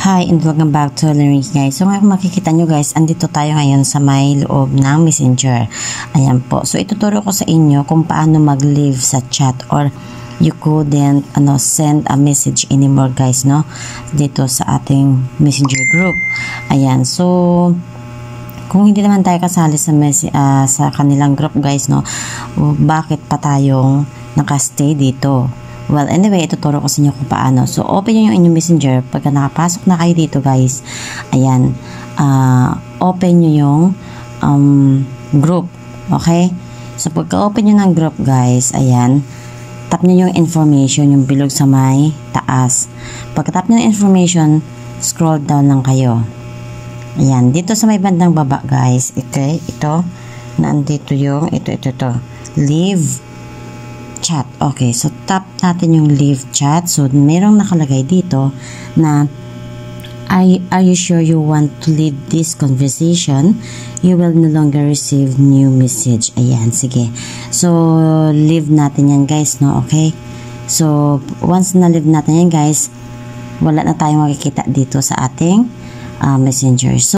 Hi and welcome back to Learning guys. So ngayon makikita nyo guys, andito tayo ngayon sa may loob ng Messenger. Ayan po. So ituturo ko sa inyo kung paano mag-leave sa chat or you couldn't send a message anymore guys, no? Dito sa ating Messenger group. Ayan. So kung hindi naman tayo kasali sa kanilang group guys, no? Bakit pa tayong nakastay dito? Well, anyway, ituturo ko sa inyo kung paano. So, open nyo yung inyong Messenger. Pagka nakapasok na kayo dito, guys, ayan, open nyo yung group. Okay? So, pagka-open nyo ng group, guys, ayan, tap nyo yung information, yung bilog sa may taas. Pagka-tap nyo yung information, scroll down lang kayo. Ayan, dito sa may bandang baba, guys, ito, nandito yung, ito, leave chat. Okay, so tap natin yung leave chat. So, merong nakalagay dito na are you sure you want to leave this conversation? You will no longer receive new message. Ayan, sige. So, leave natin yan guys, no? Okay? So, once na leave natin yan guys, wala na tayong makikita dito sa ating Messenger. So,